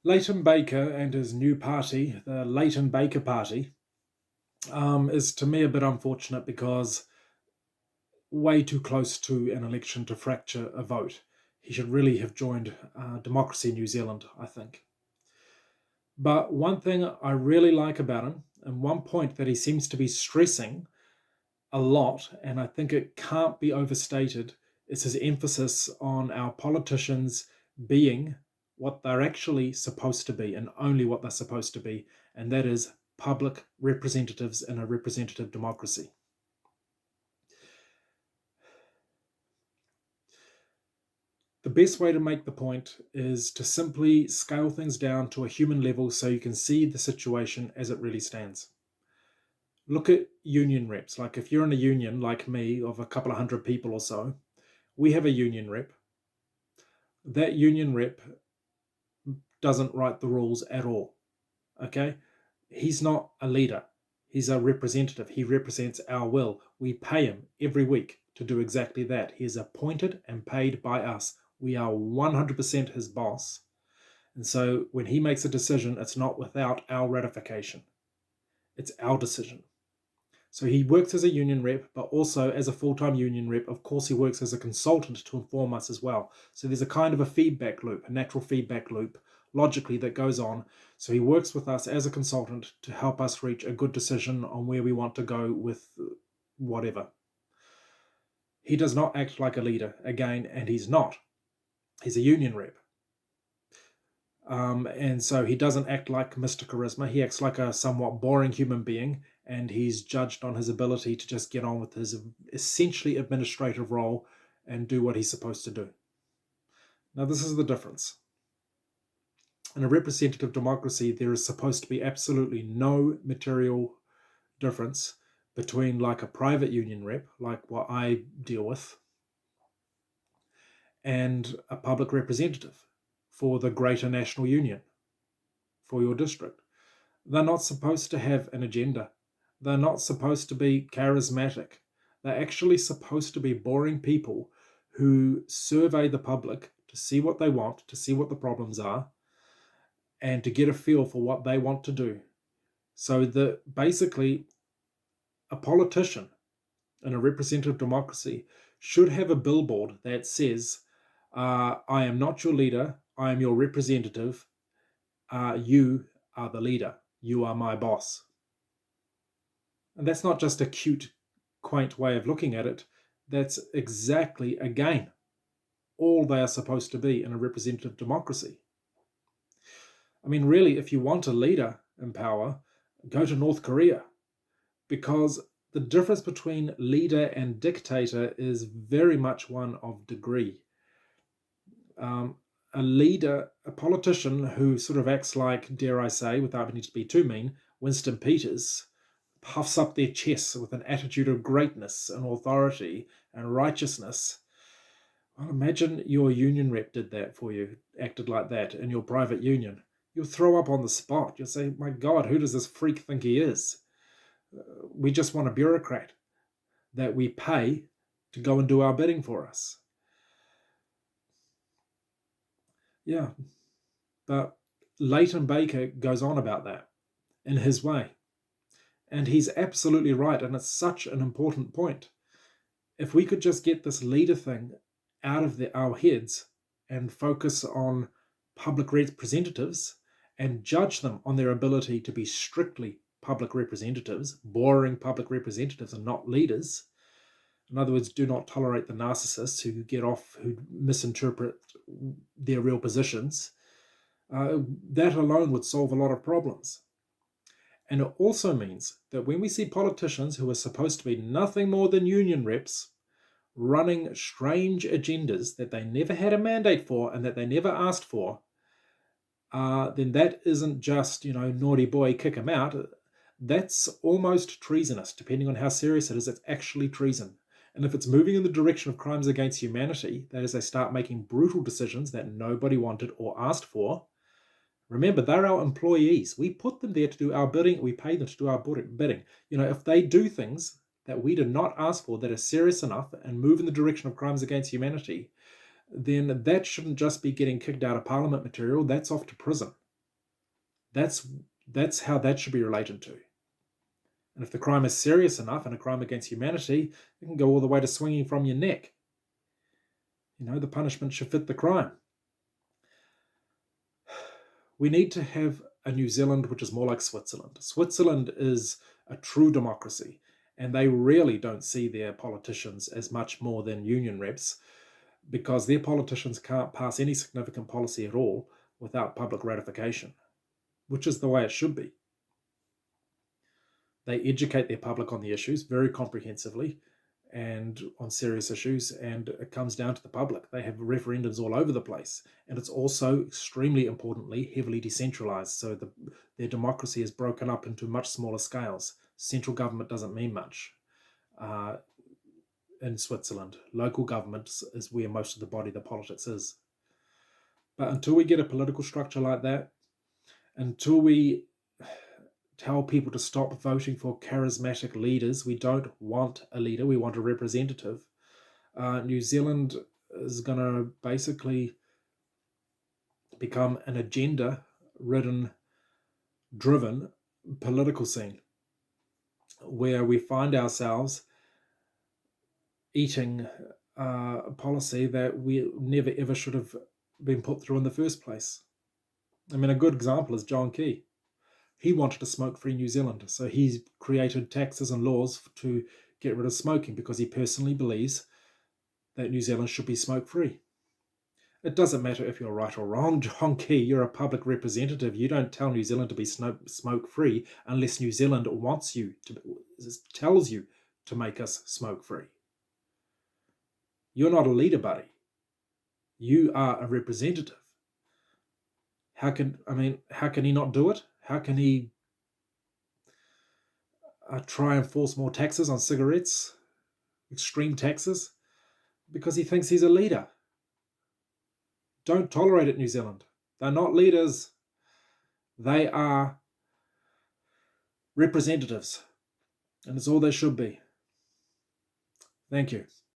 Leighton Baker and his new party, the Leighton Baker Party, is to me a bit unfortunate because way too close to an election to fracture a vote. He should really have joined Democracy New Zealand, I think. But one thing I really like about him, and one point that he seems to be stressing a lot, and I think it can't be overstated, is his emphasis on our politicians being what they're actually supposed to be and only what they're supposed to be, and that is public representatives in a representative democracy. The best way to make the point is to simply scale things down to a human level so you can see the situation as it really stands. Look at union reps. Like if you're in a union like me of a couple of hundred people or so, we have a union rep. That union rep doesn't write the rules at all. Okay? He's not a leader. He's a representative. He represents our will. We pay him every week to do exactly that. He is appointed and paid by us. We are 100% his boss. And so when he makes a decision, it's not without our ratification. It's our decision. So he works as a union rep, but also as a full-time union rep. Of course, he works as a consultant to inform us as well. So there's a kind of a feedback loop, a natural feedback loop, logically, that goes on. So he works with us as a consultant to help us reach a good decision on where we want to go with whatever. He does not act like a leader, again, and he's not. He's a union rep. And so he doesn't act like Mr. Charisma. He acts like a somewhat boring human being, and he's judged on his ability to just get on with his essentially administrative role and do what he's supposed to do. Now, this is the difference. In a representative democracy, there is supposed to be absolutely no material difference between like a private union rep, like what I deal with, and a public representative for the greater national union for your district. They're not supposed to have an agenda. They're not supposed to be charismatic. They're actually supposed to be boring people who survey the public to see what they want, to see what the problems are, and to get a feel for what they want to do. So basically a politician in a representative democracy should have a billboard that says, I am not your leader, I am your representative, you are the leader, you are my boss. And that's not just a cute, quaint way of looking at it. That's exactly, again, all they are supposed to be in a representative democracy. I mean, really, if you want a leader in power, go to North Korea, because the difference between leader and dictator is very much one of degree. A leader, a politician who sort of acts like, dare I say, without needing to be too mean, Winston Peters, puffs up their chests with an attitude of greatness and authority and righteousness. Well, imagine your union rep did that for you, acted like that in your private union. You'll throw up on the spot. You'll say, my God, who does this freak think he is? We just want a bureaucrat that we pay to go and do our bidding for us. Yeah, but Leighton Baker goes on about that in his way. And he's absolutely right, and it's such an important point. If we could just get this leader thing out of our heads and focus on public representatives and judge them on their ability to be strictly public representatives, boring public representatives and not leaders. In other words, do not tolerate the narcissists who get off, who misinterpret their real positions. That alone would solve a lot of problems. And it also means that when we see politicians who are supposed to be nothing more than union reps running strange agendas that they never had a mandate for and that they never asked for, then that isn't just, naughty boy, kick him out. That's almost treasonous, depending on how serious it is. It's actually treason. And if it's moving in the direction of crimes against humanity, that is, they start making brutal decisions that nobody wanted or asked for, remember, they're our employees. We put them there to do our bidding. We pay them to do our bidding. If they do things that we did not ask for that are serious enough and move in the direction of crimes against humanity, then that shouldn't just be getting kicked out of parliament material. That's off to prison. That's how that should be related to. And if the crime is serious enough and a crime against humanity, it can go all the way to swinging from your neck. The punishment should fit the crime. We need to have a New Zealand which is more like Switzerland. Switzerland is a true democracy, and they really don't see their politicians as much more than union reps, because their politicians can't pass any significant policy at all without public ratification, which is the way it should be. They educate their public on the issues very comprehensively and on serious issues, and it comes down to the public. They have referendums all over the place, and it's also extremely importantly heavily decentralized, so their democracy is broken up into much smaller scales. Central government doesn't mean much. In Switzerland, local government is where most of the body of the politics is. But until we get a political structure like that, until we tell people to stop voting for charismatic leaders, we don't want a leader, we want a representative, New Zealand is going to basically become an agenda-driven political scene where we find ourselves eating a policy that we never ever should have been put through in the first place. I mean, a good example is John Key. He wanted a smoke-free New Zealand, so he's created taxes and laws to get rid of smoking because he personally believes that New Zealand should be smoke-free. It doesn't matter if you're right or wrong, John Key, you're a public representative. You don't tell New Zealand to be smoke-free unless New Zealand tells you to make us smoke-free. You're not a leader, buddy. You are a representative. How can he not do it? How can he try and force more taxes on cigarettes, extreme taxes? Because he thinks he's a leader. Don't tolerate it, New Zealand. They're not leaders. They are representatives, and it's all they should be. Thank you.